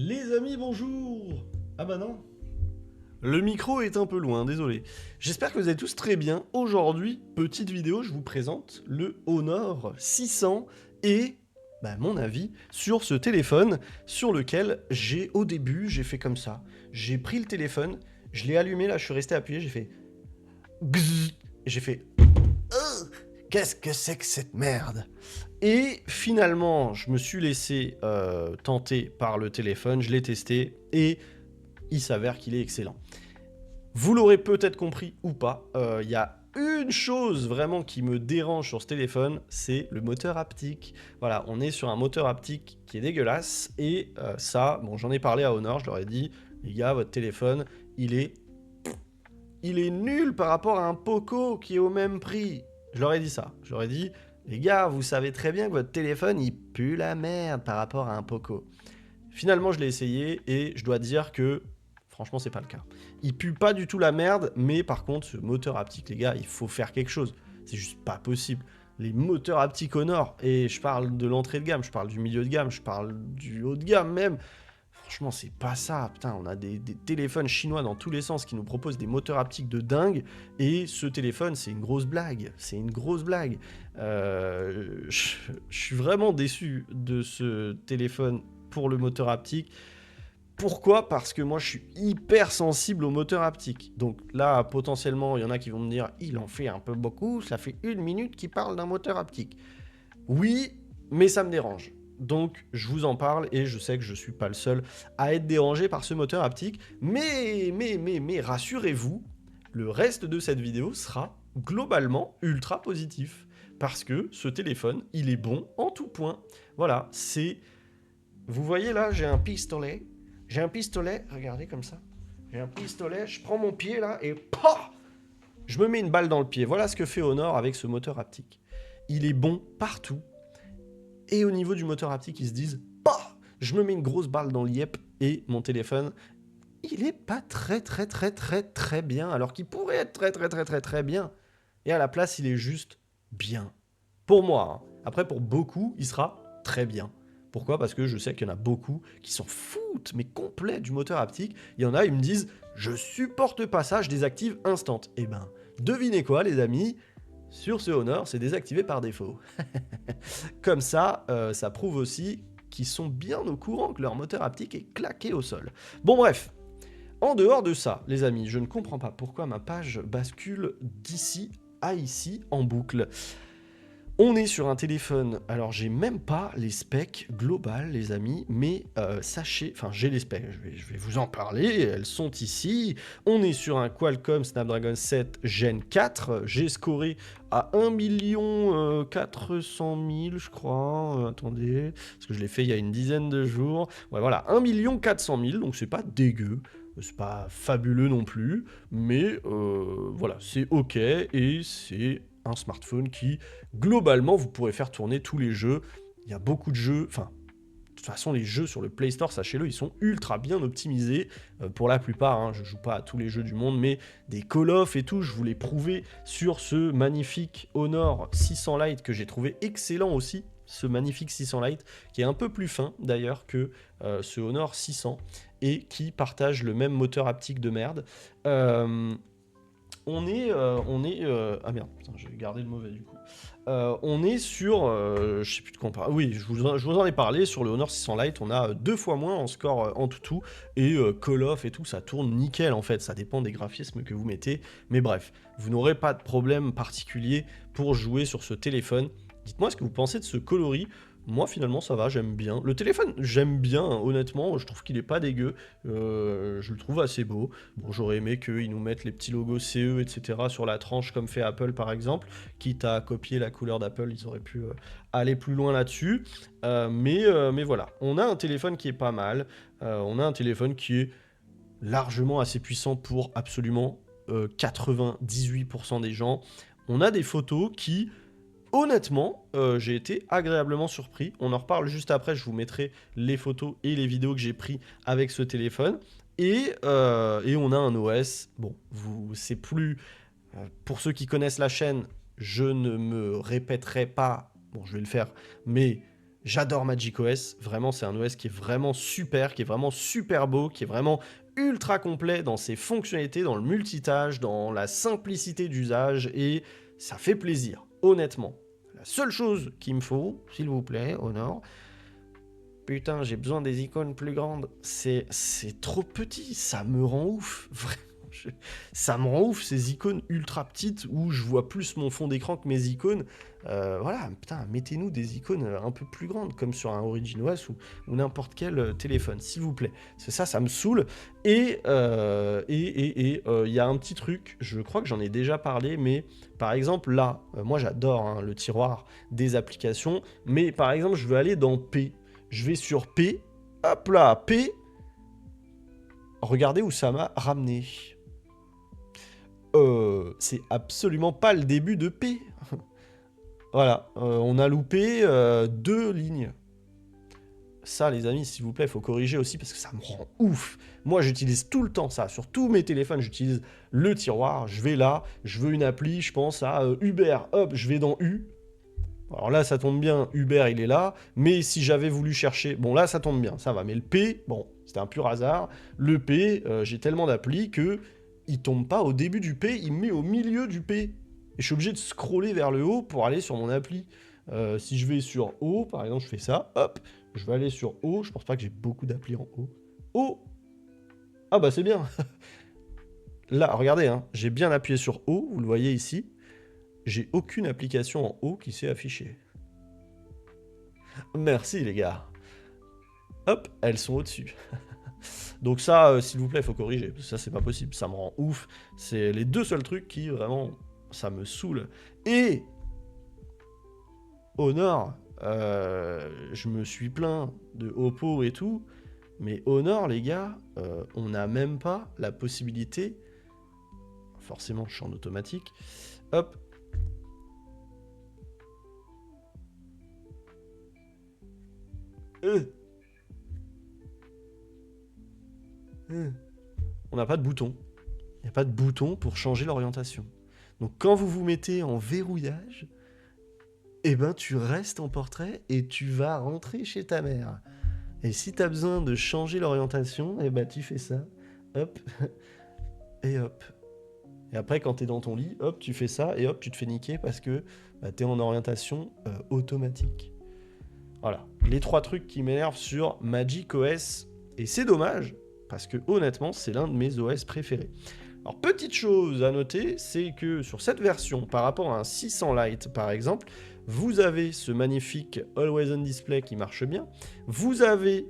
Les amis, bonjour. Ah bah non. Le micro est un peu loin, désolé. J'espère que vous allez tous très bien. Aujourd'hui, petite vidéo, je vous présente le Honor 600 et mon avis sur ce téléphone sur lequel au début, j'ai fait comme ça. J'ai pris le téléphone, je l'ai allumé, là je suis resté appuyé, j'ai fait Gzzz et j'ai fait qu'est-ce que c'est que cette merde? Et finalement, je me suis laissé tenter par le téléphone, je l'ai testé et il s'avère qu'il est excellent. Vous l'aurez peut-être compris ou pas, il y a une chose vraiment qui me dérange sur ce téléphone, c'est le moteur haptique. Voilà, on est sur un moteur haptique qui est dégueulasse et ça, bon, j'en ai parlé à Honor, je leur ai dit, les gars, votre téléphone, il est nul par rapport à un Poco qui est au même prix. Je leur ai dit ça. Je leur ai dit, les gars, vous savez très bien que votre téléphone, il pue la merde par rapport à un Poco. Finalement, je l'ai essayé et je dois dire que, franchement, c'est pas le cas. Il pue pas du tout la merde, mais par contre, ce moteur haptique, les gars, il faut faire quelque chose. C'est juste pas possible. Les moteurs haptiques Honor, et je parle de l'entrée de gamme, je parle du milieu de gamme, je parle du haut de gamme même. Franchement, c'est pas ça. Putain, on a des téléphones chinois dans tous les sens qui nous proposent des moteurs haptiques de dingue. Et ce téléphone, c'est une grosse blague. C'est une grosse blague. Je suis vraiment déçu de ce téléphone pour le moteur haptique. Pourquoi? Parce que moi, je suis hyper sensible au moteur haptique. Donc là, potentiellement, il y en a qui vont me dire, il en fait un peu beaucoup, ça fait 1 minute qu'il parle d'un moteur haptique. Oui, mais ça me dérange. Donc, je vous en parle et je sais que je suis pas le seul à être dérangé par ce moteur haptique. Mais, rassurez-vous, le reste de cette vidéo sera globalement ultra positif. Parce que ce téléphone, il est bon en tout point. Voilà, c'est... Vous voyez là, j'ai un pistolet. J'ai un pistolet, regardez comme ça. J'ai un pistolet, je prends mon pied là et PAH, je me mets une balle dans le pied. Voilà ce que fait Honor avec ce moteur haptique. Il est bon partout. Et au niveau du moteur haptique, ils se disent PAH, je me mets une grosse balle dans l'IEP et mon téléphone, il est pas très bien, alors qu'il pourrait être très bien. Et à la place, il est juste bien. Pour moi, hein. Après, pour beaucoup, il sera très bien. Pourquoi? Parce que je sais qu'il y en a beaucoup qui s'en foutent, mais complet du moteur haptique. Il y en a, ils me disent, je supporte pas ça, je désactive instant. Eh ben, devinez quoi, les amis? Sur ce Honor, c'est désactivé par défaut. Comme ça, ça prouve aussi qu'ils sont bien au courant que leur moteur haptique est claqué au sol. Bon bref, en dehors de ça, les amis, je ne comprends pas pourquoi ma page bascule d'ici à ici en boucle. On est sur un téléphone, alors j'ai même pas les specs globales les amis, mais sachez, enfin j'ai les specs, je vais vous en parler, elles sont ici. On est sur un Qualcomm Snapdragon 7 Gen 4, j'ai scoré à 1 400 000 je crois, attendez, parce que je l'ai fait il y a une dizaine de jours. Ouais voilà, 1 400 000, donc c'est pas dégueu. C'est pas fabuleux non plus, mais voilà, c'est ok et c'est un smartphone qui, globalement, vous pourrez faire tourner tous les jeux. Il y a beaucoup de jeux, enfin, de toute façon, les jeux sur le Play Store, sachez-le, ils sont ultra bien optimisés. Pour la plupart, hein, je joue pas à tous les jeux du monde, mais des Call of et tout, je vous l'ai prouvé sur ce magnifique Honor 600 Lite que j'ai trouvé excellent aussi. Ce magnifique 600 Lite, qui est un peu plus fin d'ailleurs que ce Honor 600 et qui partage le même moteur haptique de merde. Ah merde, putain, j'ai gardé le mauvais du coup. On est sur, je sais plus de quoi on parle. Oui, je vous en ai parlé, sur le Honor 600 Lite, on a 2 fois moins en score en tout, et Call of et tout, ça tourne nickel en fait, ça dépend des graphismes que vous mettez, mais bref, vous n'aurez pas de problème particulier pour jouer sur ce téléphone. Dites-moi ce que vous pensez de ce coloris. Moi, finalement, ça va, j'aime bien. Le téléphone, j'aime bien, hein, honnêtement. Je trouve qu'il est pas dégueu. Je le trouve assez beau. Bon, j'aurais aimé qu'ils nous mettent les petits logos CE, etc. sur la tranche, comme fait Apple, par exemple. Quitte à copier la couleur d'Apple, ils auraient pu aller plus loin là-dessus. Mais voilà, on a un téléphone qui est pas mal. On a un téléphone qui est largement assez puissant pour absolument 98% des gens. On a des photos qui... Honnêtement, j'ai été agréablement surpris. On en reparle juste après, je vous mettrai les photos et les vidéos que j'ai pris avec ce téléphone. Et on a un OS, bon, c'est plus... pour ceux qui connaissent la chaîne, je ne me répéterai pas, bon je vais le faire, mais J'adore macOS, vraiment c'est un OS qui est vraiment super, qui est vraiment super beau, qui est vraiment ultra complet dans ses fonctionnalités, dans le multitâche, dans la simplicité d'usage, et ça fait plaisir, honnêtement. La seule chose qu'il me faut, s'il vous plaît, Honor, putain, j'ai besoin des icônes plus grandes, c'est trop petit, ça me rend ouf, vraiment. Ça me rend ouf ces icônes ultra petites où je vois plus mon fond d'écran que mes icônes. Voilà, putain, mettez-nous des icônes un peu plus grandes, comme sur un OriginOS ou n'importe quel téléphone, s'il vous plaît. C'est ça, ça me saoule. Et il y a un petit truc, je crois que j'en ai déjà parlé, mais par exemple là, moi j'adore hein, le tiroir des applications, mais par exemple je veux aller dans P. Je vais sur P, hop là, P. Regardez où ça m'a ramené. C'est absolument pas le début de P. Voilà, on a loupé 2 lignes. Ça, les amis, s'il vous plaît, il faut corriger aussi parce que ça me rend ouf. Moi, j'utilise tout le temps ça. Sur tous mes téléphones, j'utilise le tiroir. Je vais là, je veux une appli, je pense à Uber. Hop, je vais dans U. Alors là, ça tombe bien, Uber, il est là. Mais si j'avais voulu chercher... Bon, là, ça tombe bien, ça va. Mais le P, bon, c'était un pur hasard. Le P, j'ai tellement d'applis que... il tombe pas au début du P, il me met au milieu du P. Et je suis obligé de scroller vers le haut pour aller sur mon appli. Si je vais sur O, par exemple, je fais ça, hop, je vais aller sur O, je pense pas que j'ai beaucoup d'applis en O. O. Ah bah c'est bien. Là, regardez, hein, j'ai bien appuyé sur O, vous le voyez ici. J'ai aucune application en O qui s'est affichée. Merci les gars. Hop, elles sont au-dessus. Donc ça, s'il vous plaît, il faut corriger. Parce que ça, c'est pas possible. Ça me rend ouf. C'est les deux seuls trucs qui, vraiment, ça me saoule. Et Honor, je me suis plaint de Oppo et tout. Mais Honor, les gars, on n'a même pas la possibilité... Forcément, je suis en automatique. Hop. On n'a pas de bouton. Il n'y a pas de bouton pour changer l'orientation. Donc quand vous vous mettez en verrouillage, eh ben tu restes en portrait et tu vas rentrer chez ta mère. Et si tu as besoin de changer l'orientation, eh ben tu fais ça. Hop. Et hop. Et après, quand tu es dans ton lit, hop, tu fais ça et hop, tu te fais niquer parce que bah, tu es en orientation automatique. Voilà. Les 3 trucs qui m'énervent sur macOS. Et c'est dommage, parce que honnêtement, c'est l'un de mes OS préférés. Alors, petite chose à noter, c'est que sur cette version, par rapport à un 600 Lite par exemple, vous avez ce magnifique Always On Display qui marche bien. Vous avez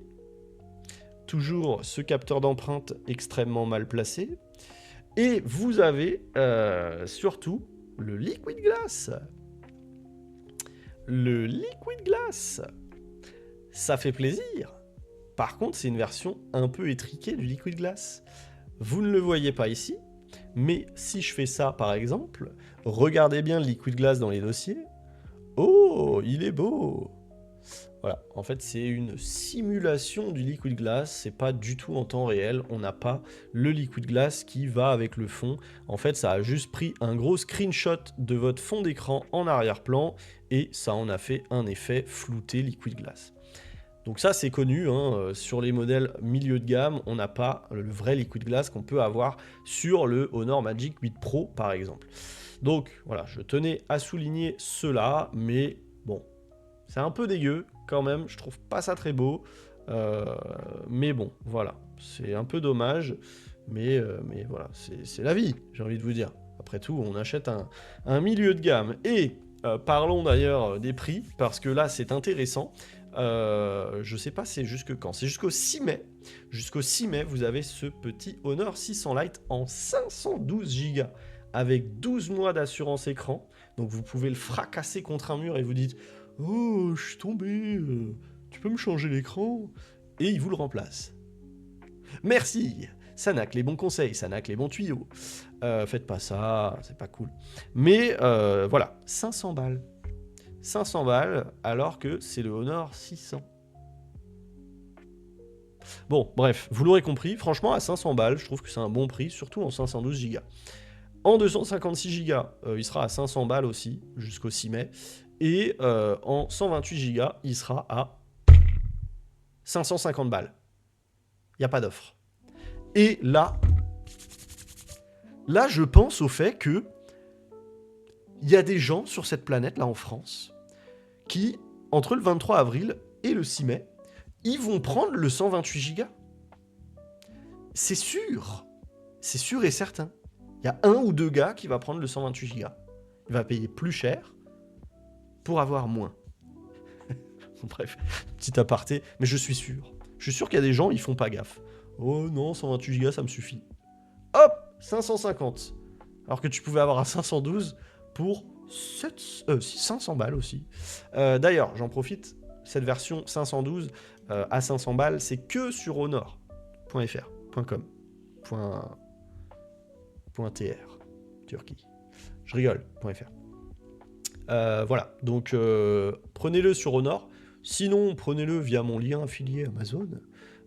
toujours ce capteur d'empreinte extrêmement mal placé. Et vous avez surtout le Liquid Glass. Le Liquid Glass, ça fait plaisir. Par contre, c'est une version un peu étriquée du Liquid Glass. Vous ne le voyez pas ici, mais si je fais ça par exemple, regardez bien le Liquid Glass dans les dossiers. Oh, il est beau! Voilà, en fait c'est une simulation du Liquid Glass, c'est pas du tout en temps réel, on n'a pas le Liquid Glass qui va avec le fond. En fait ça a juste pris un gros screenshot de votre fond d'écran en arrière-plan et ça en a fait un effet flouté Liquid Glass. Donc ça c'est connu, hein, sur les modèles milieu de gamme, on n'a pas le vrai Liquid Glass qu'on peut avoir sur le Honor Magic 8 Pro par exemple. Donc voilà, je tenais à souligner cela, mais bon, c'est un peu dégueu quand même, je trouve pas ça très beau, mais bon, voilà, c'est un peu dommage, mais voilà, c'est la vie, j'ai envie de vous dire. Après tout, on achète un milieu de gamme. Et parlons d'ailleurs des prix, parce que là c'est intéressant. Je sais pas c'est jusque quand, c'est jusqu'au 6 mai. Jusqu'au 6 mai, vous avez ce petit Honor 600 Lite en 512 Go avec 12 mois d'assurance écran. Donc vous pouvez le fracasser contre un mur et vous dites « Oh, je suis tombé, tu peux me changer l'écran ?» Et il vous le remplace. Merci! Ça n'a que les bons conseils, ça n'a que les bons tuyaux. Faites pas ça, c'est pas cool. Mais voilà, 500 balles. 500 balles, alors que c'est le Honor 600. Bon, bref, vous l'aurez compris, franchement, à 500 balles, je trouve que c'est un bon prix, surtout en 512 Go. En 256 Go, il sera à 500 balles aussi, jusqu'au 6 mai. Et en 128 Go, il sera à 550 balles. Il n'y a pas d'offre. Et là, je pense au fait que il y a des gens sur cette planète, là en France, qui, entre le 23 avril et le 6 mai, ils vont prendre le 128 Go. C'est sûr et certain. Il y a un ou deux gars qui va prendre le 128 Go. Il va payer plus cher pour avoir moins. Bref, petit aparté, mais je suis sûr. Je suis sûr qu'il y a des gens, ils font pas gaffe. Oh non, 128 Go, ça me suffit. Hop, 550. Alors que tu pouvais avoir un 512 pour 500 balles aussi. D'ailleurs, j'en profite, cette version 512 à 500 balles, c'est que sur honor.fr, .com, .tr, Turquie. Je rigole, .fr. Voilà, donc prenez-le sur Honor. Sinon, prenez-le via mon lien affilié Amazon.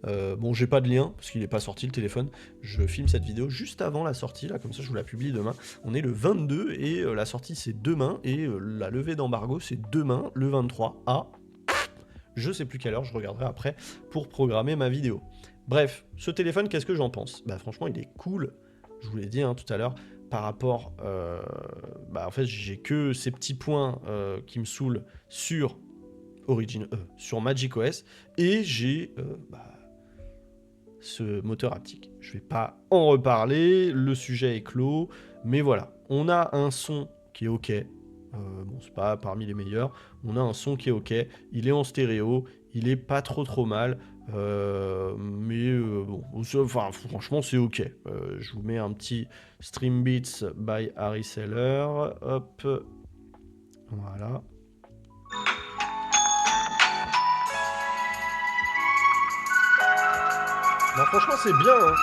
Bon, j'ai pas de lien, parce qu'il n'est pas sorti le téléphone. Je filme cette vidéo juste avant la sortie, là, comme ça je vous la publie demain. On est le 22, et la sortie c'est demain, et la levée d'embargo c'est demain, le 23, à je sais plus quelle heure, je regarderai après, pour programmer ma vidéo. Bref, ce téléphone, qu'est-ce que j'en pense? Bah franchement, il est cool, je vous l'ai dit hein, tout à l'heure, par rapport... en fait, j'ai que ces petits points qui me saoulent sur sur macOS, et j'ai ce moteur haptique. Je vais pas en reparler, le sujet est clos, mais voilà, on a un son qui est ok. Bon, c'est pas parmi les meilleurs. On a un son qui est ok. Il est en stéréo. Il est pas trop mal. Mais bon, enfin, franchement, c'est ok. Je vous mets un petit Stream Beats by Harry Seller. Hop. Voilà. Non, franchement, c'est bien. Hein.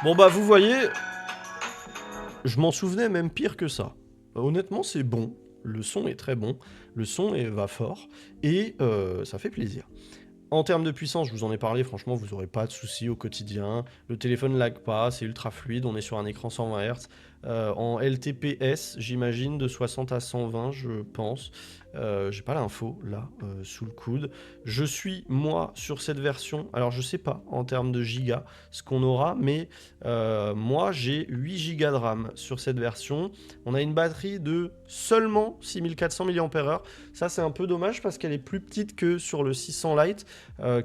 Bon bah vous voyez, je m'en souvenais même pire que ça. Honnêtement c'est bon, le son est très bon, le son va fort, et ça fait plaisir. En termes de puissance, je vous en ai parlé, franchement vous n'aurez pas de soucis au quotidien, le téléphone lag pas, c'est ultra fluide, on est sur un écran 120 Hz, en LTPS j'imagine de 60 à 120 je pense, j'ai pas l'info là sous le coude. Je suis moi sur cette version, alors je sais pas en termes de gigas ce qu'on aura, mais moi j'ai 8 gigas de RAM sur cette version. On a une batterie de seulement 6400 mAh, ça c'est un peu dommage parce qu'elle est plus petite que sur le 600 Lite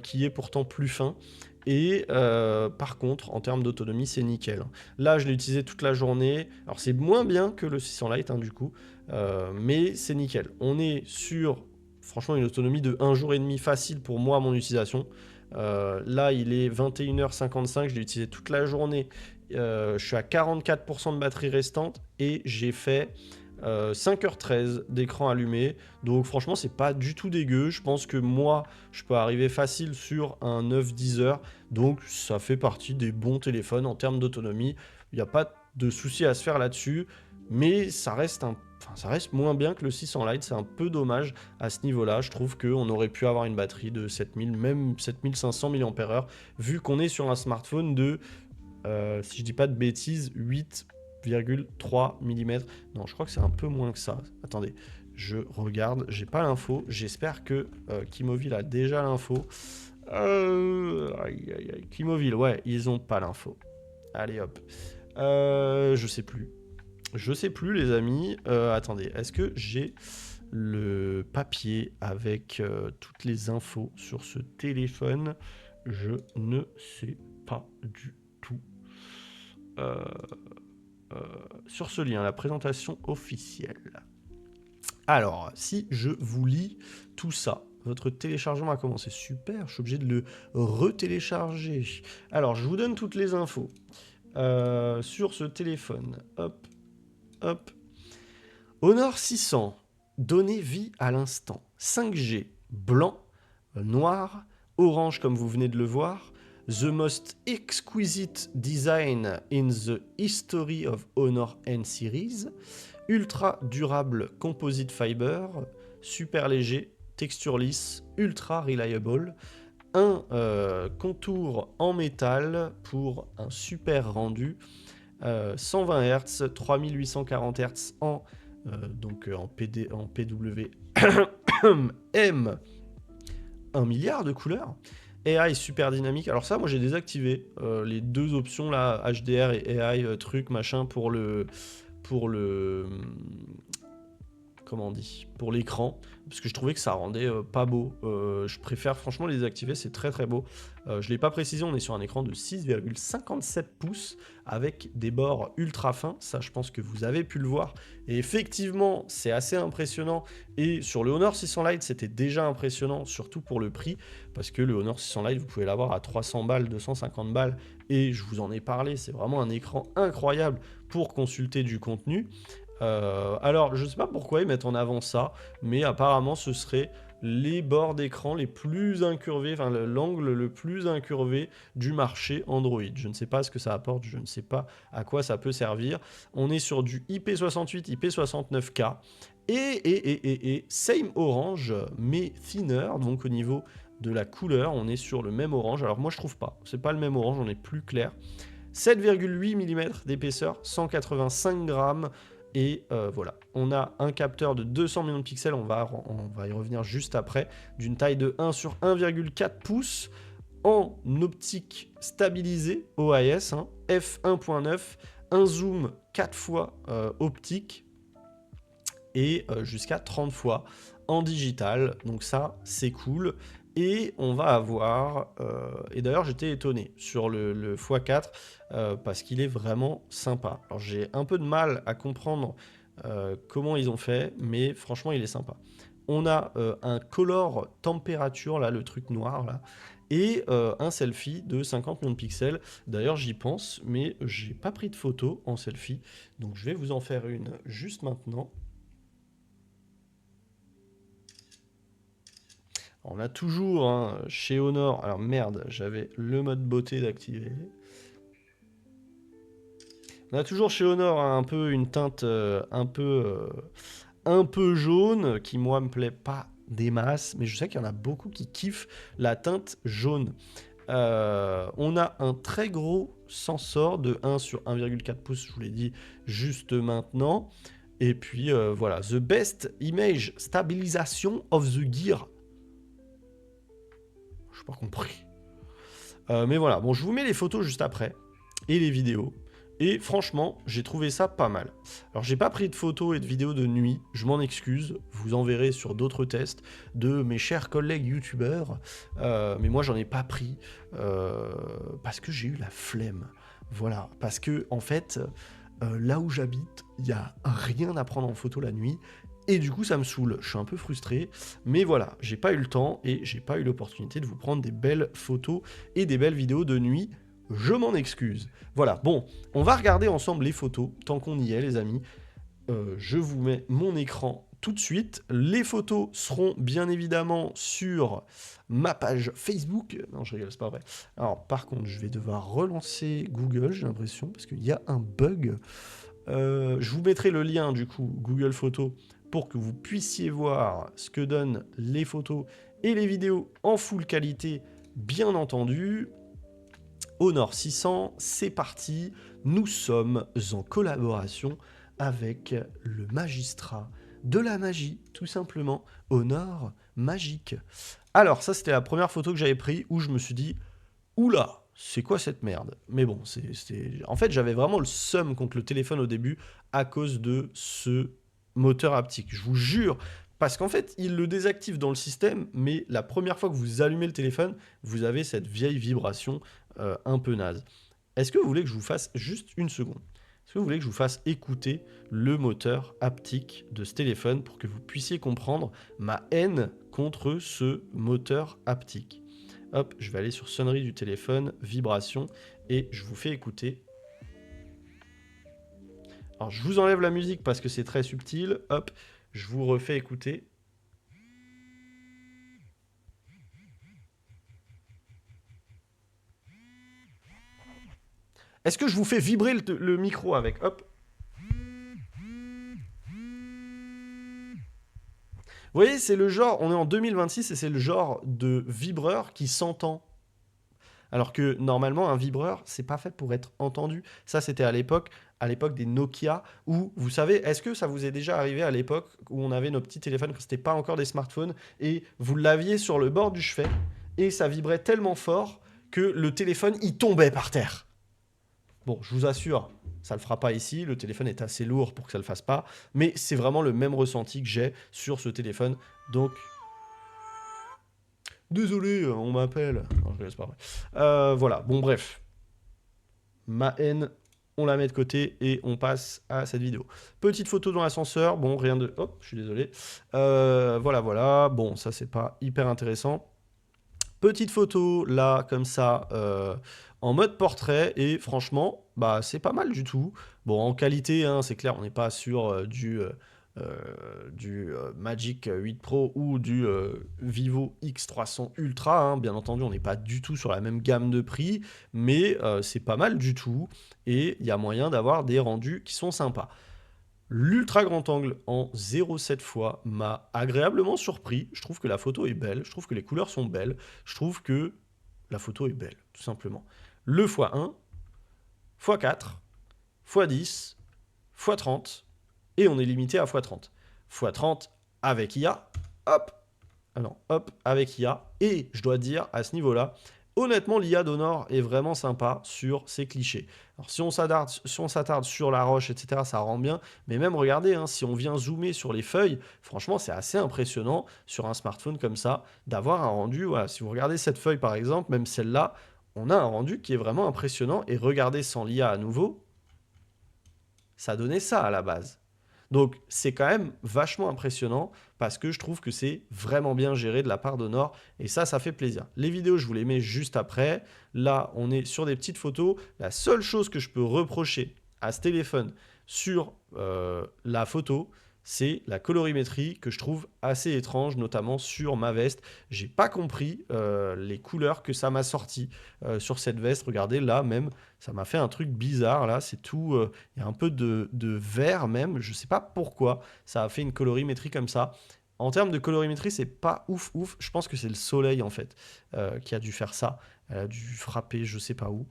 qui est pourtant plus fin. Et par contre, en termes d'autonomie, c'est nickel. Là, je l'ai utilisé toute la journée. Alors, c'est moins bien que le 600 Lite, hein, du coup. Mais c'est nickel. On est sur, franchement, une autonomie de 1 jour et demi facile pour moi, mon utilisation. Là, il est 21h55. Je l'ai utilisé toute la journée. Je suis à 44% de batterie restante. Et j'ai fait 5h13 d'écran allumé, donc franchement c'est pas du tout dégueu. Je pense que moi je peux arriver facile sur un 9-10 heures, donc ça fait partie des bons téléphones en termes d'autonomie. Il n'y a pas de souci à se faire là-dessus, mais ça reste moins bien que le 600 Lite. C'est un peu dommage à ce niveau-là. Je trouve qu'on aurait pu avoir une batterie de 7000, même 7500 mAh, vu qu'on est sur un smartphone de, si je dis pas de bêtises, 8,3 mm. Non, je crois que c'est un peu moins que ça. Attendez, je regarde. J'ai pas l'info. J'espère que Kimovil a déjà l'info. Kimovil, ouais, ils ont pas l'info. Allez, hop. Je sais plus. Je sais plus, les amis. Attendez, est-ce que j'ai le papier avec toutes les infos sur ce téléphone? Je ne sais pas du tout. Sur ce lien, la présentation officielle. Alors, si je vous lis tout ça, votre téléchargement a commencé. Super, je suis obligé de le retélécharger. Alors, je vous donne toutes les infos sur ce téléphone. Hop, hop. Honor 600, donnez vie à l'instant. 5G, blanc, noir, orange comme vous venez de le voir, The most exquisite design in the history of Honor N series. Ultra durable composite fiber. Super léger, texture lisse, ultra reliable. Un contour en métal pour un super rendu. 120 Hz, 3840 Hz en PWM, 1 milliard de couleurs. AI super dynamique. Alors ça, moi j'ai désactivé les deux options là, HDR et AI truc machin pour le comment on dit, pour l'écran, parce que je trouvais que ça rendait pas beau. Je préfère franchement les désactiver, c'est très très beau. Je l'ai pas précisé, on est sur un écran de 6,57 pouces avec des bords ultra fins, ça je pense que vous avez pu le voir. Et effectivement, c'est assez impressionnant. Et sur le Honor 600 Lite, c'était déjà impressionnant, surtout pour le prix, parce que le Honor 600 Lite, vous pouvez l'avoir à 300 balles, 250 balles, et je vous en ai parlé, c'est vraiment un écran incroyable pour consulter du contenu. Alors, je ne sais pas pourquoi ils mettent en avant ça, mais apparemment, ce serait les bords d'écran les plus incurvés, enfin l'angle le plus incurvé du marché Android. Je ne sais pas ce que ça apporte, je ne sais pas à quoi ça peut servir. On est sur du IP68, IP69K, et same orange, mais thinner, donc au niveau de la couleur, on est sur le même orange. Alors moi, je trouve pas, c'est pas le même orange, on est plus clair. 7,8 mm d'épaisseur, 185 grammes. Et voilà, on a un capteur de 200 millions de pixels, on va y revenir juste après, d'une taille de 1 sur 1,4 pouces, en optique stabilisée OIS, hein, f1.9, un zoom 4 fois optique, et jusqu'à 30 fois en digital, donc ça c'est cool. Et on va avoir, et d'ailleurs j'étais étonné sur le x4 parce qu'il est vraiment sympa. Alors j'ai un peu de mal à comprendre comment ils ont fait, mais franchement il est sympa. On a un color température, là, le truc noir, là, et un selfie de 50 millions de pixels. D'ailleurs j'y pense, mais j'ai pas pris de photo en selfie, donc je vais vous en faire une juste maintenant. On a toujours hein, chez Honor, alors merde, j'avais le mode beauté d'activer. On a toujours chez Honor hein, un peu une teinte un peu jaune, qui moi me plaît pas des masses, mais je sais qu'il y en a beaucoup qui kiffent la teinte jaune. On a un très gros sensor de 1 sur 1,4 pouces, je vous l'ai dit juste maintenant. Et puis voilà, the best image stabilisation of the gear. Je n'ai pas compris. Mais voilà, bon, je vous mets les photos juste après, et les vidéos. Et franchement, j'ai trouvé ça pas mal. Alors, j'ai pas pris de photos et de vidéos de nuit, je m'en excuse. Vous en verrez sur d'autres tests de mes chers collègues youtubeurs. Mais moi, j'en ai pas pris parce que j'ai eu la flemme. Voilà, parce que en fait, là où j'habite, il n'y a rien à prendre en photo la nuit. Et du coup, ça me saoule. Je suis un peu frustré. Mais voilà, j'ai pas eu le temps et j'ai pas eu l'opportunité de vous prendre des belles photos et des belles vidéos de nuit. Je m'en excuse. Voilà, bon, on va regarder ensemble les photos, tant qu'on y est, les amis. Je vous mets mon écran tout de suite. Les photos seront bien évidemment sur ma page Facebook. Non, je rigole, c'est pas vrai. Alors, par contre, je vais devoir relancer Google, j'ai l'impression, parce qu'il y a un bug. Je vous mettrai le lien, du coup, Google Photos, pour que vous puissiez voir ce que donnent les photos et les vidéos en full qualité, bien entendu. Honor 600, c'est parti. Nous sommes en collaboration avec le magistrat de la magie, tout simplement, Honor Magique. Alors, ça, c'était la première photo que j'avais prise où je me suis dit, oula, c'est quoi cette merde? Mais bon, en fait, j'avais vraiment le seum contre le téléphone au début à cause de ce moteur haptique. Je vous jure, parce qu'en fait, il le désactive dans le système, mais la première fois que vous allumez le téléphone, vous avez cette vieille vibration un peu naze. Est-ce que vous voulez que je vous fasse juste une seconde? Est-ce que vous voulez que je vous fasse écouter le moteur haptique de ce téléphone pour que vous puissiez comprendre ma haine contre ce moteur haptique? Hop, je vais aller sur sonnerie du téléphone, vibration, et je vous fais écouter. Alors, je vous enlève la musique parce que c'est très subtil. Hop, je vous refais écouter. Est-ce que je vous fais vibrer le micro avec? Hop. Vous voyez, c'est le genre, on est en 2026 et c'est le genre de vibreur qui s'entend. Alors que normalement, un vibreur, c'est pas fait pour être entendu. Ça, c'était à l'époque des Nokia, où, vous savez, est-ce que ça vous est déjà arrivé à l'époque où on avait nos petits téléphones, quand c'était pas encore des smartphones, et vous l'aviez sur le bord du chevet, et ça vibrait tellement fort que le téléphone, il tombait par terre. Bon, je vous assure, ça le fera pas ici, le téléphone est assez lourd pour que ça le fasse pas, mais c'est vraiment le même ressenti que j'ai sur ce téléphone, donc... Désolé, on m'appelle. Non, je laisse pas vrai. Voilà, bon bref. Ma haine, on la met de côté et on passe à cette vidéo. Petite photo dans l'ascenseur, bon, rien de... Hop, je suis désolé. Voilà, voilà, bon, ça c'est pas hyper intéressant. Petite photo, là, comme ça, en mode portrait, et franchement, bah, c'est pas mal du tout. Bon, en qualité, hein, c'est clair, on n'est pas sur du Magic 8 Pro ou du Vivo X300 Ultra, hein. Bien entendu, on n'est pas du tout sur la même gamme de prix, mais c'est pas mal du tout, et il y a moyen d'avoir des rendus qui sont sympas. L'ultra grand angle en 0,7 fois m'a agréablement surpris. Je trouve que la photo est belle, je trouve que les couleurs sont belles, je trouve que la photo est belle, tout simplement. Le x1, x4, x10, x30, et on est limité à x30. x30 avec IA, hop, ah non, hop, avec IA, et je dois dire, à ce niveau-là, honnêtement, l'IA d'Honor est vraiment sympa sur ses clichés. Alors, si on s'attarde sur la roche, etc., ça rend bien. Mais même, regardez, hein, si on vient zoomer sur les feuilles, franchement, c'est assez impressionnant sur un smartphone comme ça, d'avoir un rendu. Voilà, si vous regardez cette feuille, par exemple, même celle-là, on a un rendu qui est vraiment impressionnant. Et regardez sans l'IA à nouveau, ça donnait ça à la base. Donc, c'est quand même vachement impressionnant parce que je trouve que c'est vraiment bien géré de la part d'Honor et ça fait plaisir. Les vidéos, je vous les mets juste après. Là, on est sur des petites photos. La seule chose que je peux reprocher à ce téléphone sur la photo, c'est la colorimétrie que je trouve assez étrange, notamment sur ma veste. J'ai pas compris les couleurs que ça m'a sorti sur cette veste. Regardez, là même, ça m'a fait un truc bizarre. Là, c'est tout... Il y a un peu de vert même. Je sais pas pourquoi ça a fait une colorimétrie comme ça. En termes de colorimétrie, c'est pas ouf ouf. Je pense que c'est le soleil, en fait, qui a dû faire ça. Elle a dû frapper je sais pas où.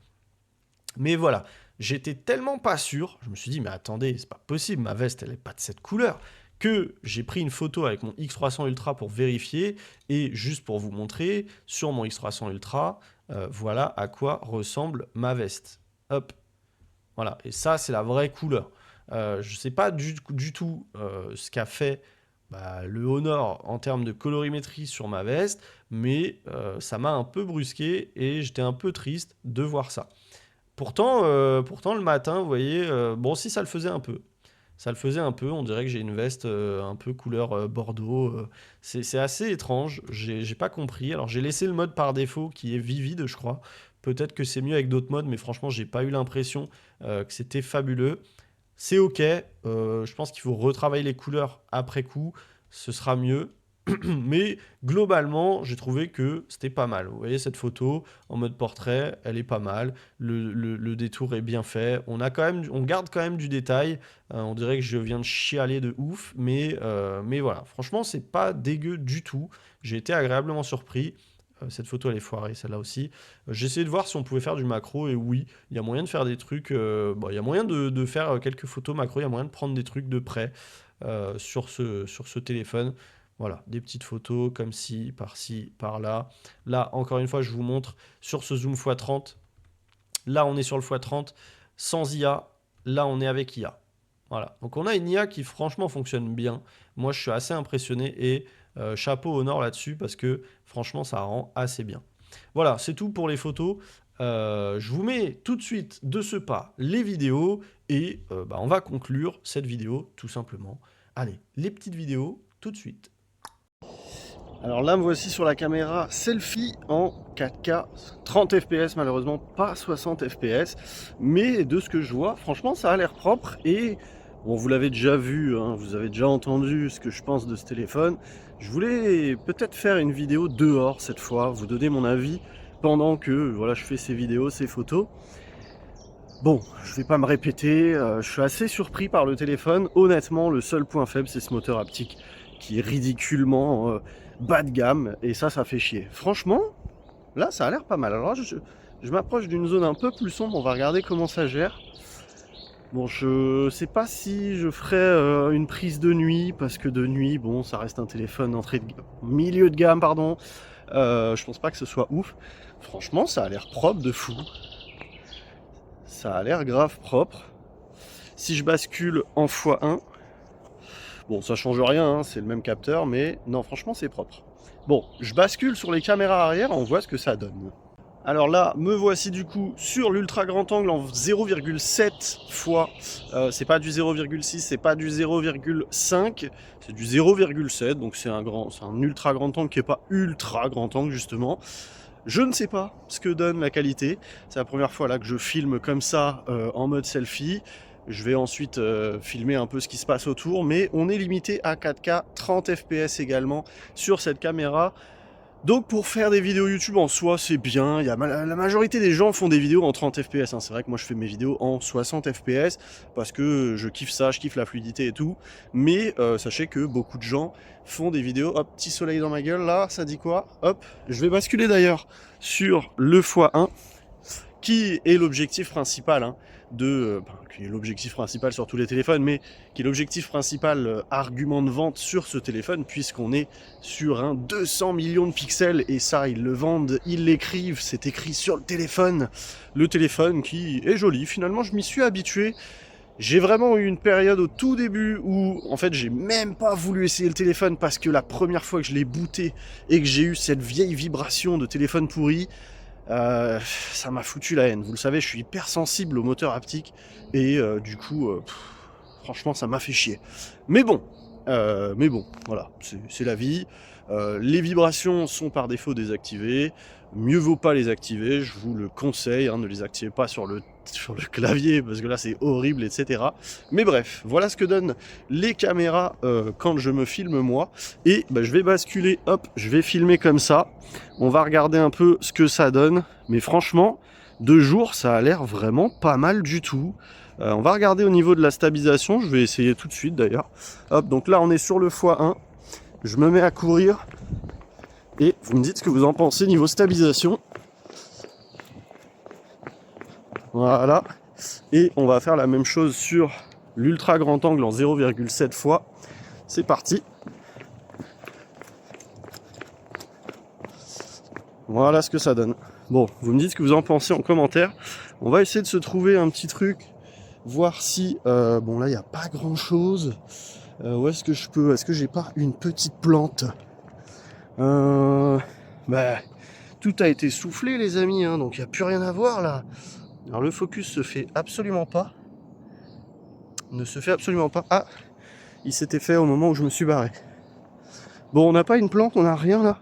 Mais voilà, j'étais tellement pas sûr, je me suis dit, mais attendez, c'est pas possible, ma veste, elle est pas de cette couleur, que j'ai pris une photo avec mon X300 Ultra pour vérifier, et juste pour vous montrer, sur mon X300 Ultra, voilà à quoi ressemble ma veste. Hop, voilà, et ça, c'est la vraie couleur. Je sais pas du tout ce qu'a fait le Honor en termes de colorimétrie sur ma veste, mais ça m'a un peu brusqué, et j'étais un peu triste de voir ça. Pourtant, le matin, vous voyez, bon, si ça le faisait un peu. Ça le faisait un peu, on dirait que j'ai une veste un peu couleur bordeaux. C'est assez étrange, j'ai pas compris. Alors j'ai laissé le mode par défaut qui est vivide, je crois. Peut-être que c'est mieux avec d'autres modes, mais franchement, j'ai pas eu l'impression que c'était fabuleux. C'est ok, je pense qu'il faut retravailler les couleurs après coup, ce sera mieux. Mais globalement, j'ai trouvé que c'était pas mal. Vous voyez cette photo en mode portrait, elle est pas mal. Le détour est bien fait. On garde quand même du détail. On dirait que je viens de chialer de ouf. Mais voilà, franchement, c'est pas dégueu du tout. J'ai été agréablement surpris. Cette photo, elle est foirée, celle-là aussi. J'ai essayé de voir si on pouvait faire du macro. Et oui, il y a moyen de faire des trucs. Il y a moyen de faire quelques photos macro. Il y a moyen de prendre des trucs de près sur ce téléphone. Voilà, des petites photos comme ci, par-là. Là, encore une fois, je vous montre sur ce zoom x30. Là, on est sur le x30 sans IA. Là, on est avec IA. Voilà, donc on a une IA qui franchement fonctionne bien. Moi, je suis assez impressionné et chapeau au nord là-dessus parce que franchement, ça rend assez bien. Voilà, c'est tout pour les photos. Je vous mets tout de suite de ce pas les vidéos et on va conclure cette vidéo tout simplement. Allez, les petites vidéos tout de suite. Alors là, me voici sur la caméra selfie en 4K 30 fps, malheureusement pas 60 fps, mais de ce que je vois, franchement ça a l'air propre et bon, vous l'avez déjà vu, hein, vous avez déjà entendu ce que je pense de ce téléphone. Je voulais peut-être faire une vidéo dehors cette fois, vous donner mon avis pendant que voilà, je fais ces vidéos, ces photos. Bon, je vais pas me répéter, je suis assez surpris par le téléphone. Honnêtement, le seul point faible, c'est ce moteur haptique qui est ridiculement bas de gamme, et ça fait chier. Franchement, là, ça a l'air pas mal. Alors, je m'approche d'une zone un peu plus sombre, on va regarder comment ça gère. Bon, je sais pas si je ferai une prise de nuit, parce que de nuit, bon, ça reste un téléphone milieu de gamme, pardon. Je pense pas que ce soit ouf. Franchement, ça a l'air propre de fou. Ça a l'air grave propre. Si je bascule en x1, bon, ça change rien, hein, c'est le même capteur, mais non, franchement, c'est propre. Bon, je bascule sur les caméras arrière, on voit ce que ça donne. Alors là, me voici du coup sur l'ultra grand angle en 0,7 fois. C'est pas du 0,6, c'est pas du 0,5, c'est du 0,7. Donc c'est un ultra grand angle qui est pas ultra grand angle justement. Je ne sais pas ce que donne la qualité. C'est la première fois là que je filme comme ça en mode selfie. Je vais ensuite filmer un peu ce qui se passe autour, mais on est limité à 4K 30 fps également sur cette caméra. Donc pour faire des vidéos YouTube en soi, c'est bien. La majorité des gens font des vidéos en 30 fps. Hein. C'est vrai que moi je fais mes vidéos en 60 fps parce que je kiffe ça, je kiffe la fluidité et tout. Mais sachez que beaucoup de gens font des vidéos. Hop, petit soleil dans ma gueule, là, ça dit quoi? Hop, je vais basculer d'ailleurs sur le x1 qui est l'objectif principal hein, qui est l'objectif principal sur tous les téléphones, mais qui est l'objectif principal argument de vente sur ce téléphone, puisqu'on est sur un 200 millions de pixels, et ça, ils le vendent, ils l'écrivent, c'est écrit sur le téléphone qui est joli. Finalement, je m'y suis habitué. J'ai vraiment eu une période au tout début où, en fait, j'ai même pas voulu essayer le téléphone parce que la première fois que je l'ai booté et que j'ai eu cette vieille vibration de téléphone pourri, ça m'a foutu la haine. Vous le savez, je suis hyper sensible au moteur haptique et du coup, franchement, ça m'a fait chier. Mais bon, voilà, c'est la vie. Les vibrations sont par défaut désactivées. Mieux vaut pas les activer, je vous le conseille, hein, ne les activez pas sur le clavier parce que là c'est horrible, etc. Mais bref, voilà ce que donnent les caméras quand je me filme moi. Et bah, je vais basculer, hop, je vais filmer comme ça. On va regarder un peu ce que ça donne. Mais franchement, de jour, ça a l'air vraiment pas mal du tout. On va regarder au niveau de la stabilisation, je vais essayer tout de suite d'ailleurs. Hop, donc là on est sur le x1. Je me mets à courir. Et vous me dites ce que vous en pensez niveau stabilisation. Voilà. Et on va faire la même chose sur l'ultra grand angle en 0,7 fois. C'est parti. Voilà ce que ça donne. Bon, vous me dites ce que vous en pensez en commentaire. On va essayer de se trouver un petit truc. Voir si... bon là, il n'y a pas grand chose. Où est-ce que je peux... Est-ce que j'ai pas une petite plante? Bah, tout a été soufflé les amis, hein, donc il n'y a plus rien à voir là. Alors le focus se fait absolument pas. Ne se fait absolument pas. Ah, il s'était fait au moment où je me suis barré. Bon, on n'a pas une plante, on n'a rien là.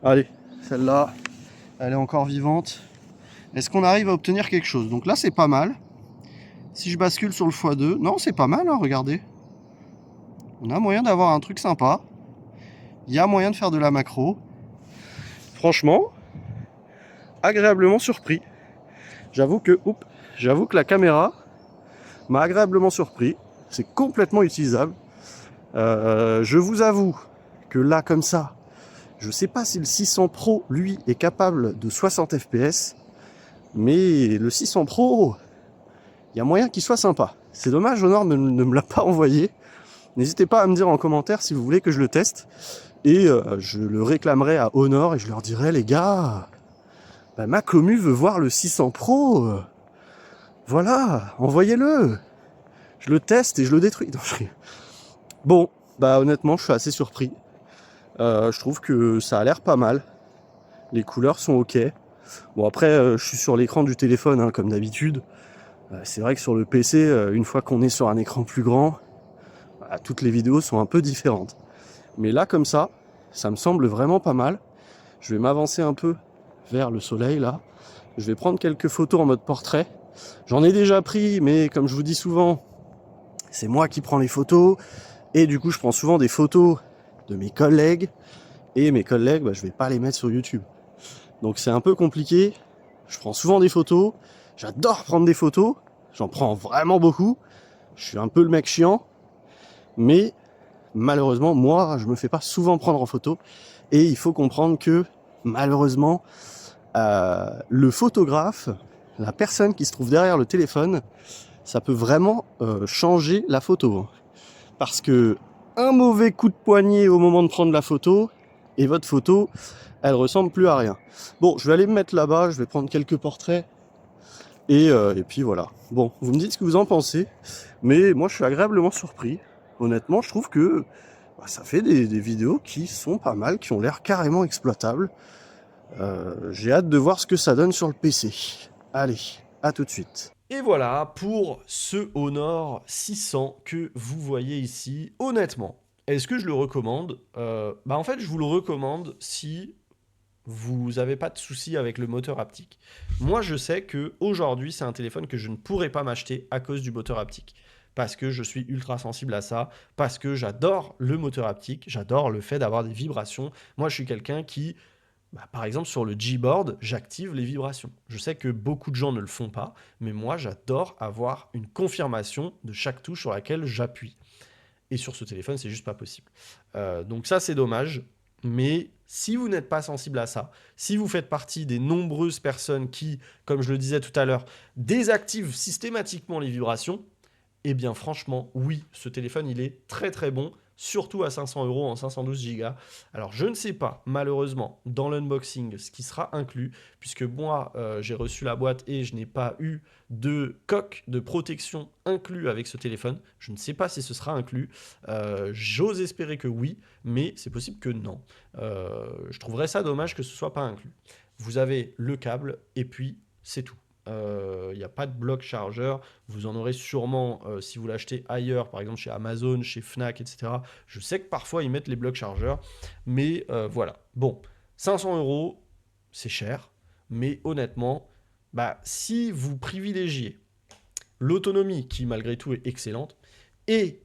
Allez, celle-là, elle est encore vivante. Est-ce qu'on arrive à obtenir quelque chose? Donc là c'est pas mal. Si je bascule sur le x2, non c'est pas mal, hein, regardez. On a moyen d'avoir un truc sympa. Il y a moyen de faire de la macro. Franchement, agréablement surpris. J'avoue que la caméra m'a agréablement surpris. C'est complètement utilisable. Je vous avoue que là, comme ça, je sais pas si le 600 Pro, lui, est capable de 60 fps. Mais le 600 Pro, il y a moyen qu'il soit sympa. C'est dommage, Honor ne me l'a pas envoyé. N'hésitez pas à me dire en commentaire si vous voulez que je le teste. Et je le réclamerai à Honor et je leur dirai, les gars, bah, ma commu veut voir le 600 Pro. Voilà, envoyez-le. Je le teste et je le détruis. Non, bon, bah honnêtement, je suis assez surpris. Je trouve que ça a l'air pas mal. Les couleurs sont ok. Bon après, je suis sur l'écran du téléphone, hein, comme d'habitude. C'est vrai que sur le PC, une fois qu'on est sur un écran plus grand, bah, toutes les vidéos sont un peu différentes. Mais là, comme ça me semble vraiment pas mal. Je vais m'avancer un peu vers le soleil, là. Je vais prendre quelques photos en mode portrait. J'en ai déjà pris, mais comme je vous dis souvent, c'est moi qui prends les photos. Et du coup, je prends souvent des photos de mes collègues. Et mes collègues, bah, je vais pas les mettre sur YouTube. Donc c'est un peu compliqué. Je prends souvent des photos. J'adore prendre des photos, j'en prends vraiment beaucoup. Je suis un peu le mec chiant, mais malheureusement, moi, je me fais pas souvent prendre en photo. Et il faut comprendre que, malheureusement, le photographe, la personne qui se trouve derrière le téléphone, ça peut vraiment changer la photo. Parce que un mauvais coup de poignet au moment de prendre la photo, et votre photo, elle ressemble plus à rien. Bon, je vais aller me mettre là-bas, je vais prendre quelques portraits, et puis voilà. Bon, vous me dites ce que vous en pensez, mais moi je suis agréablement surpris. Honnêtement, je trouve que ça fait des vidéos qui sont pas mal, qui ont l'air carrément exploitables. J'ai hâte de voir ce que ça donne sur le PC. Allez, à tout de suite. Et voilà pour ce Honor 600 que vous voyez ici. Honnêtement, est-ce que je le recommande? En fait, je vous le recommande si vous n'avez pas de soucis avec le moteur haptique. Moi, je sais que aujourd'hui, c'est un téléphone que je ne pourrais pas m'acheter à cause du moteur haptique. Parce que je suis ultra sensible à ça, parce que j'adore le moteur haptique, j'adore le fait d'avoir des vibrations. Moi, je suis quelqu'un qui, par exemple, sur le Gboard, j'active les vibrations. Je sais que beaucoup de gens ne le font pas, mais moi, j'adore avoir une confirmation de chaque touche sur laquelle j'appuie. Et sur ce téléphone, c'est juste pas possible. Donc ça, c'est dommage. Mais si vous n'êtes pas sensible à ça, si vous faites partie des nombreuses personnes qui, comme je le disais tout à l'heure, désactivent systématiquement les vibrations, eh bien franchement, oui, ce téléphone, il est très très bon, surtout à 500 € en 512 Go. Alors je ne sais pas, malheureusement, dans l'unboxing, ce qui sera inclus, puisque moi, j'ai reçu la boîte et je n'ai pas eu de coque de protection inclus avec ce téléphone. Je ne sais pas si ce sera inclus. J'ose espérer que oui, mais c'est possible que non. Je trouverais ça dommage que ce soit pas inclus. Vous avez le câble et puis c'est tout. Il n'y a pas de bloc chargeur. Vous en aurez sûrement si vous l'achetez ailleurs, par exemple chez Amazon, chez Fnac, etc. Je sais que parfois ils mettent les blocs chargeurs, mais voilà. Bon, 500 €, c'est cher, mais honnêtement, si vous privilégiez l'autonomie, qui malgré tout est excellente, et,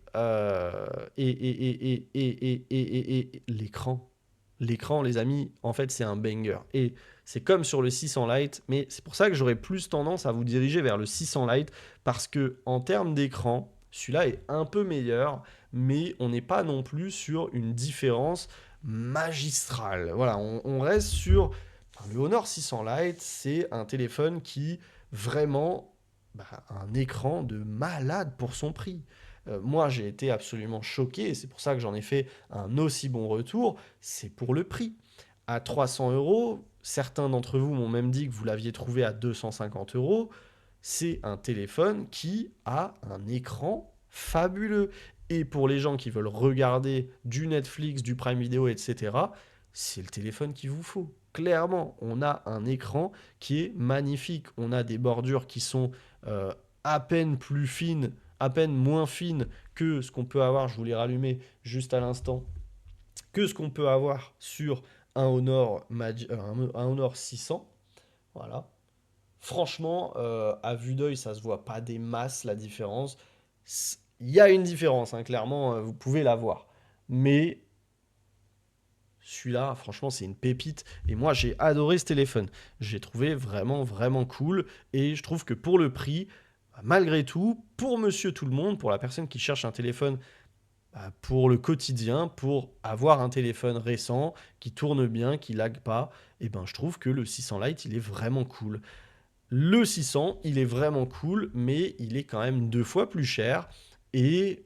l'écran. L'écran, les amis, en fait, c'est un banger. Et c'est comme sur le 600 Lite, mais c'est pour ça que j'aurais plus tendance à vous diriger vers le 600 Lite, parce que en termes d'écran, celui-là est un peu meilleur, mais on n'est pas non plus sur une différence magistrale. Voilà, on reste sur... le Honor 600 Lite, c'est un téléphone qui, vraiment, un écran de malade pour son prix. Moi, j'ai été absolument choqué, et c'est pour ça que j'en ai fait un aussi bon retour, c'est pour le prix. À 300 €, certains d'entre vous m'ont même dit que vous l'aviez trouvé à 250 €, c'est un téléphone qui a un écran fabuleux. Et pour les gens qui veulent regarder du Netflix, du Prime Video, etc., c'est le téléphone qu'il vous faut. Clairement, on a un écran qui est magnifique. On a des bordures qui sont à peine plus fines, à peine moins fines que ce qu'on peut avoir, je vous l'ai rallumé juste à l'instant, que ce qu'on peut avoir sur un Honor, un Honor 600. Voilà. Franchement, à vue d'œil, ça se voit pas des masses la différence. Il y a une différence, hein, clairement, vous pouvez la voir. Mais celui-là, franchement, c'est une pépite. Et moi, j'ai adoré ce téléphone. J'ai trouvé vraiment, vraiment cool. Et je trouve que pour le prix, malgré tout, pour monsieur tout le monde, pour la personne qui cherche un téléphone pour le quotidien, pour avoir un téléphone récent, qui tourne bien, qui lag pas, je trouve que le 600 Lite, il est vraiment cool. Le 600, il est vraiment cool, mais il est quand même 2 fois plus cher. Et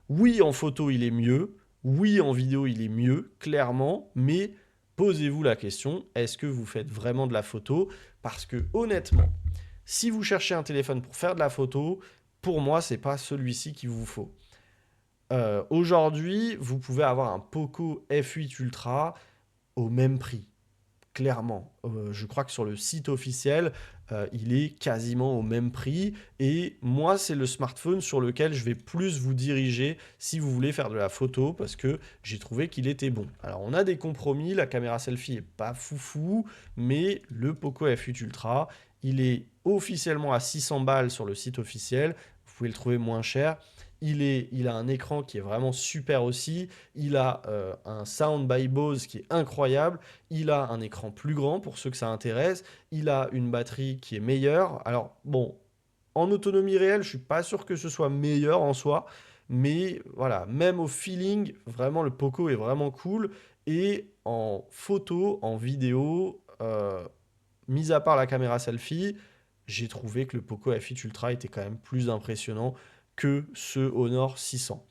oui, en photo, il est mieux. Oui, en vidéo, il est mieux, clairement. Mais posez-vous la question, est-ce que vous faites vraiment de la photo? Parce que honnêtement, si vous cherchez un téléphone pour faire de la photo, pour moi, c'est pas celui-ci qu'il vous faut. Aujourd'hui, vous pouvez avoir un Poco F8 Ultra au même prix. Clairement, je crois que sur le site officiel, il est quasiment au même prix. Et moi, c'est le smartphone sur lequel je vais plus vous diriger si vous voulez faire de la photo, parce que j'ai trouvé qu'il était bon. Alors, on a des compromis, la caméra selfie est pas foufou, mais le Poco F8 Ultra, il est officiellement à 600 balles sur le site officiel. Vous pouvez le trouver moins cher. il a un écran qui est vraiment super aussi, il a un sound by Bose qui est incroyable, il a un écran plus grand pour ceux que ça intéresse, il a une batterie qui est meilleure. Alors bon, en autonomie réelle, je suis pas sûr que ce soit meilleur en soi, mais voilà, même au feeling, vraiment le Poco est vraiment cool. Et en photo, en vidéo, mis à part la caméra selfie, j'ai trouvé que le Poco F8 Ultra était quand même plus impressionnant que ce Honor 600.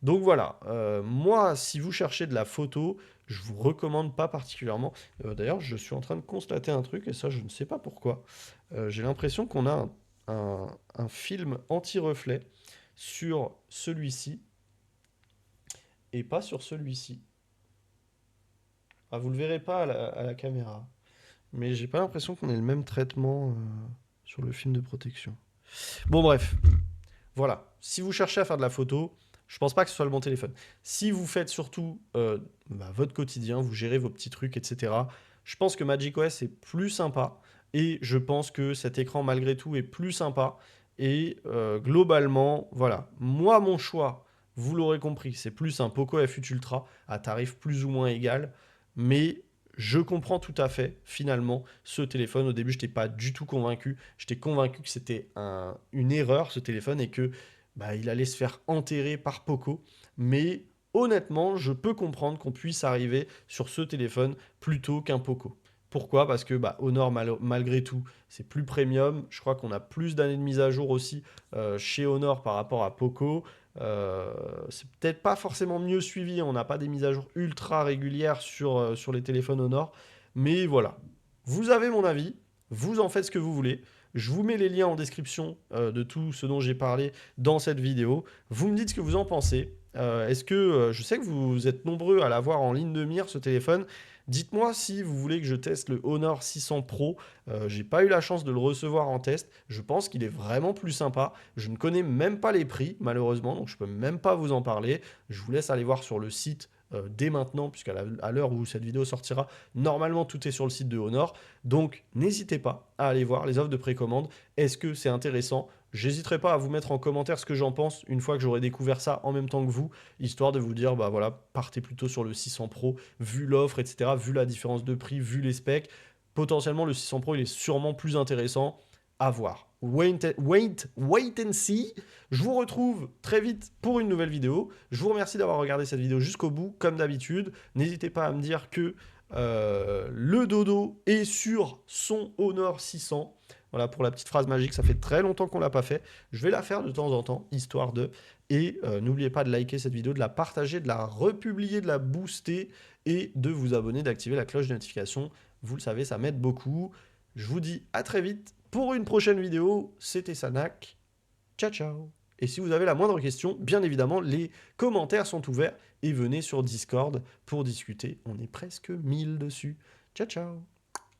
Donc voilà, moi, si vous cherchez de la photo, je vous recommande pas particulièrement. D'ailleurs, je suis en train de constater un truc, et ça, je ne sais pas pourquoi. J'ai l'impression qu'on a un film anti-reflet sur celui-ci, et pas sur celui-ci. Ah, vous le verrez pas à la caméra. Mais j'ai pas l'impression qu'on ait le même traitement sur le film de protection. Bon bref, voilà. Si vous cherchez à faire de la photo, je pense pas que ce soit le bon téléphone. Si vous faites surtout votre quotidien, vous gérez vos petits trucs, etc., je pense que macOS est plus sympa. Et je pense que cet écran, malgré tout, est plus sympa. Et globalement, voilà. Moi, mon choix, vous l'aurez compris, c'est plus un Poco F8 Ultra à tarif plus ou moins égal. Mais je comprends tout à fait, finalement, ce téléphone. Au début, je n'étais pas du tout convaincu. J'étais convaincu que c'était une erreur, ce téléphone, et que bah, il allait se faire enterrer par Poco. Mais honnêtement, je peux comprendre qu'on puisse arriver sur ce téléphone plutôt qu'un Poco. Pourquoi? Parce que bah, Honor, malgré tout, c'est plus premium. Je crois qu'on a plus d'années de mise à jour aussi chez Honor par rapport à Poco. C'est peut-être pas forcément mieux suivi, on n'a pas des mises à jour ultra régulières sur les téléphones Honor, mais voilà. Vous avez mon avis, vous en faites ce que vous voulez. Je vous mets les liens en description de tout ce dont j'ai parlé dans cette vidéo. Vous me dites ce que vous en pensez. Est-ce que je sais que vous êtes nombreux à l'avoir en ligne de mire ce téléphone. Dites-moi si vous voulez que je teste le Honor 600 Pro. J'ai pas eu la chance de le recevoir en test. Je pense qu'il est vraiment plus sympa. Je ne connais même pas les prix, malheureusement, donc je peux même pas vous en parler. Je vous laisse aller voir sur le site dès maintenant, puisqu'à l'heure où cette vidéo sortira, normalement tout est sur le site de Honor. Donc n'hésitez pas à aller voir les offres de précommande. Est-ce que c'est intéressant? J'hésiterai pas à vous mettre en commentaire ce que j'en pense une fois que j'aurai découvert ça en même temps que vous, histoire de vous dire, bah voilà, partez plutôt sur le 600 Pro, vu l'offre, etc., vu la différence de prix, vu les specs. Potentiellement, le 600 Pro, il est sûrement plus intéressant à voir. Wait and see. Je vous retrouve très vite pour une nouvelle vidéo. Je vous remercie d'avoir regardé cette vidéo jusqu'au bout, comme d'habitude. N'hésitez pas à me dire que le dodo est sur son Honor 600. Voilà pour la petite phrase magique, ça fait très longtemps qu'on ne l'a pas fait. Je vais la faire de temps en temps, histoire de... Et n'oubliez pas de liker cette vidéo, de la partager, de la republier, de la booster et de vous abonner, d'activer la cloche de notification. Vous le savez, ça m'aide beaucoup. Je vous dis à très vite pour une prochaine vidéo. C'était Sanak. Ciao, ciao. Et si vous avez la moindre question, bien évidemment, les commentaires sont ouverts et venez sur Discord pour discuter. On est presque 1000 dessus. Ciao, ciao.